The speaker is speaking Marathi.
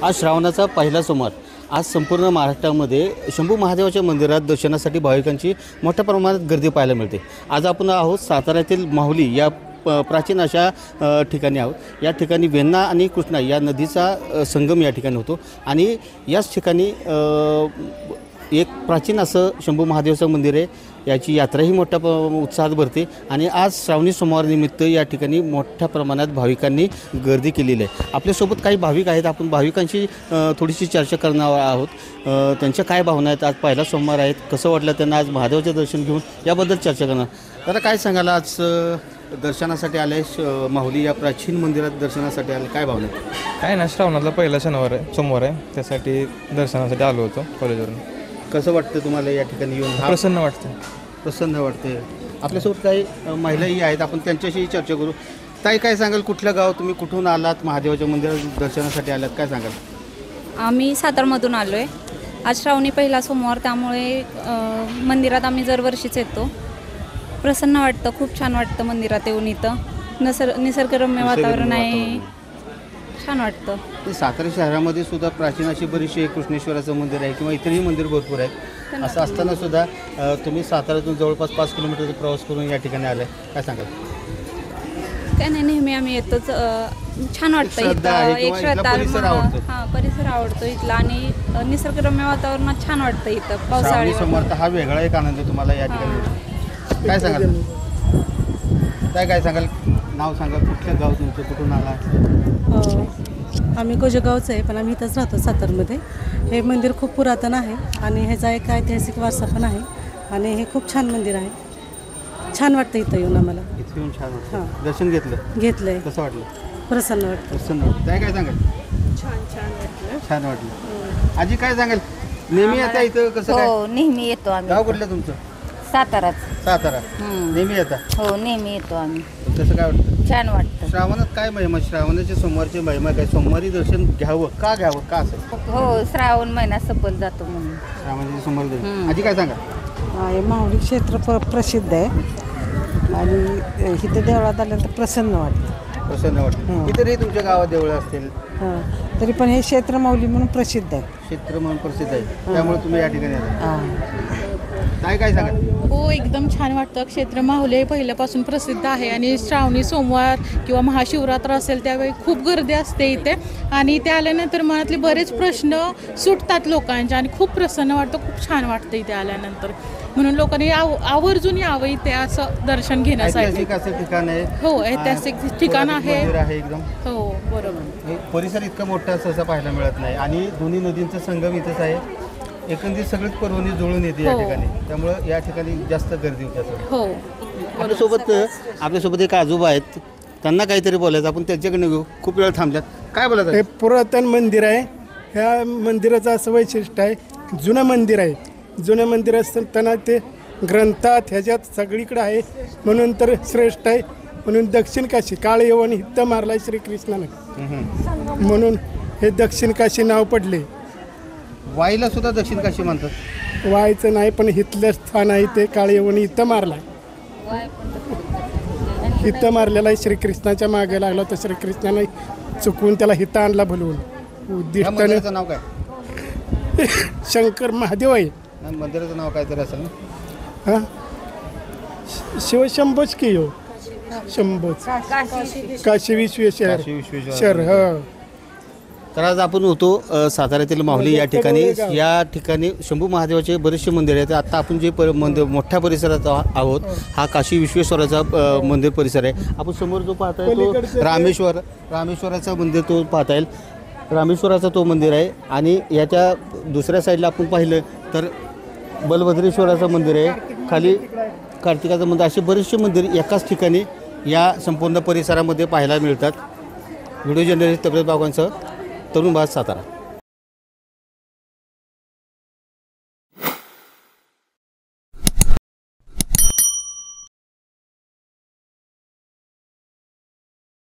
आज श्रावणाचा पहिला सोमवार। आज संपूर्ण महाराष्ट्रामध्ये शंभू महादेवाच्या मंदिरात दर्शनासाठी भाविकांची मोठ्या प्रमाणात गर्दी पाहायला मिळते। आज आपण आहोत साताऱ्यातील माहुली या प्राचीन अशा ठिकाणी आहोत। या ठिकाणी वेण्णा आणि कृष्णा या नदीचा संगम या ठिकाणी होतो आणि याच ठिकाणी एक प्राचीन असं शंभू महादेवाचं मंदिर आहे। याची यात्राही मोठ्या उत्साहात भरते आणि आज श्रावणी सोमवार निमित्त या ठिकाणी मोठ्या प्रमाणात भाविकांनी गर्दी केलेली आहे। आपल्यासोबत काही भाविक आहेत, आपण भाविकांशी थोडीशी चर्चा करणार आहोत। त्यांच्या काय भावना आहेत, आज पहिला सोमवार आहेत, कसं वाटलं त्यांना आज महादेवाचे दर्शन घेऊन, याबद्दल चर्चा करणार। तर काय सांगाल, आज दर्शनासाठी आले माहुली या प्राचीन मंदिरात दर्शनासाठी आले, काय भावना आहेत? काय ना, श्रावणातला पहिला सोमवार आहे, त्यासाठी दर्शनासाठी आलो होतो कॉलेजवरून। कसं वाटतं तुम्हाला या ठिकाणी येऊन? प्रसन्न वाटतं, प्रसन्न वाटते। आपल्यासोबत काही महिलाही आहेत, आपण त्यांच्याशी चर्चा करू। ताई, काय सांगाल, कुठलं गाव, तुम्ही कुठून आलात, महादेवाच्या मंदिरात दर्शनासाठी आलात, काय सांगाल? आम्ही सातारमधून आलो आहे। आज श्रावणी पहिला सोमवार, त्यामुळे मंदिरात आम्ही दरवर्षीच येतो। प्रसन्न वाटतं, खूप छान वाटतं मंदिरात येऊन। इथं निसर्गरम्य वातावरण आहे, छान वाटतं। सातारा शहरामध्ये सुद्धा प्राचीन अशी बरीचशी कृष्णेश्वराचं मंदिर आहे किंवा इतरही मंदिर भरपूर आहेत। असं असताना सुद्धा तुम्ही साताऱ्यातून जवळपास 5 किलोमीटरचा प्रवास करून या ठिकाणी आलाय, काय सांगाल? काय नाही, नेहमी आम्ही येतोच। छान वाटतं इथं, एक श्रद्धा, हां, परिसर आवडतो इथला आणि निसर्गरम्य वातावरणात छान वाटतं इथं। पावसाळी समोर हा वेगळा एक आनंद तुम्हाला या ठिकाणी, काय सांगाल? काय सांगाल, नाव सांगा, कुठलं गाव तुमचं, कुठून आला? आम्ही गोजेगावचं आहे, पण आम्ही इथंच राहतो सातारमध्ये। हे मंदिर खूप पुरातन आहे आणि ह्याचा एक ऐतिहासिक वारसा पण आहे आणि हे खूप छान मंदिर आहे। छान वाटतं इथं येऊन आम्हाला। इथे येऊन छान वाटतं, दर्शन घेतलंय, कसं वाटलं? प्रसन्न वाटतं, काय सांगाल? छान वाटलं। आजी, काय सांगाल, नेहमी येता इथं, कसं काय? हो, नेहमी येतो आम्ही। गाव कुठलं तुमचं? सातारा। नेहमी येता? हो, नेहमी येतो आम्ही। कसं काय वाटतं? छान वाटतं। श्रावणात काय महिमा, श्रावणाच्या सोमवारची महिमा काय? सोमवारी दर्शन घ्यावं का असं? हो, श्रावण महिना सपल जातो म्हणून श्रावणाचे सोमवारी दर्शन। आजी, काय सांगा? हे माहुली क्षेत्र प्रसिद्ध आहे आणि इथे देवळात आल्यानंतर प्रसन्न वाटतं। इतरही तुमच्या गावात देवळं असतील, तरी पण हे क्षेत्र माऊली म्हणून प्रसिद्ध आहे, क्षेत्र म्हणून प्रसिद्ध आहे, त्यामुळे तुम्ही या ठिकाणी आला। काय सांगा? हो, एकदम छान वाटतं। क्षेत्र माहुली हे पहिल्यापासून प्रसिद्ध आहे आणि श्रावणी सोमवार किंवा महाशिवरात्र असेल त्यावेळी खूप गर्दी असते इथे आणि इथे आल्यानंतर मनातले बरेच प्रश्न सुटतात लोकांच्या आणि खूप प्रसन्न वाटतं, खूप छान वाटतं इथे आल्यानंतर। म्हणून लोकांनी आवर्जून यावं इथे असं दर्शन घेण्यासाठी। ऐतिहासिक असं ठिकाण आहे, हो, ऐतिहासिक ठिकाण आहे एकदम। हो, बरोबर। परिसर इतका मोठा सहसा पाहायला मिळत नाही आणि दोन्ही नदींचा संगम इथेच आहे। एकंदरीत सगळीच पर्वणी जुळून येते या ठिकाणी, त्यामुळं या ठिकाणी जास्त गर्दी होते असं। हो, आपल्यासोबत एक आजोबा आहेत, त्यांना काहीतरी बोलायचं, आपण त्यांच्याकडे घेऊ। खूप वेळ थांबल्यात, काय बोलायचं? हे पुरातन मंदिर आहे। ह्या मंदिराचं असं वैशिष्ट्य आहे, जुनं मंदिर आहे। जुनं मंदिर असताना ते ग्रंथात ह्याच्यात सगळीकडे आहे म्हणून तर श्रेष्ठ आहे। म्हणून दक्षिण काशी, काळ येऊन हित्त मारलाय श्रीकृष्णानं, म्हणून हे दक्षिण काशी नाव पडले। वाईला सुद्धा दक्षिण काशी म्हणतात, व्हायचं नाही, पण हिथलं स्थान आहे ते काळ येऊन इथं मारलाय। हिथं मारलेला आहे, श्रीकृष्णाच्या मागे लागला तर श्रीकृष्णाने चुकवून त्याला हिथं आणला बोलवून उद्दिष्टाने। नाव काय? शंकर महादेव आहे मंदिराचं नाव काय तरी असेल ना? हां, शिवशंभोच की हो, शंभोच, काशी विश्वेश्वर। हां, तर आज आपण होतो साताऱ्यातील माहुली या ठिकाणी। या ठिकाणी शंभू महादेवाचे बरेचसे मंदिर आहेत। आता आपण जे मंदिर मोठ्या परिसरात आहोत, हा काशी विश्वेश्वराचा मंदिर परिसर आहे। आपण समोर जो पाहताय तो रामेश्वराचा मंदिर तो पाहता येईल, रामेश्वराचा तो मंदिर आहे। आणि याच्या दुसऱ्या साईडला आपण पाहिलं तर बलभद्रेश्वराचं मंदिर आहे, खाली कार्तिकाचं मंदिर, असे बरेचसे मंदिर एकाच ठिकाणी या संपूर्ण परिसरामध्ये पाहायला मिळतात। व्हिडिओ जर्नलिस्ट तब्येत बाबांसह तरुण भास, सातारा।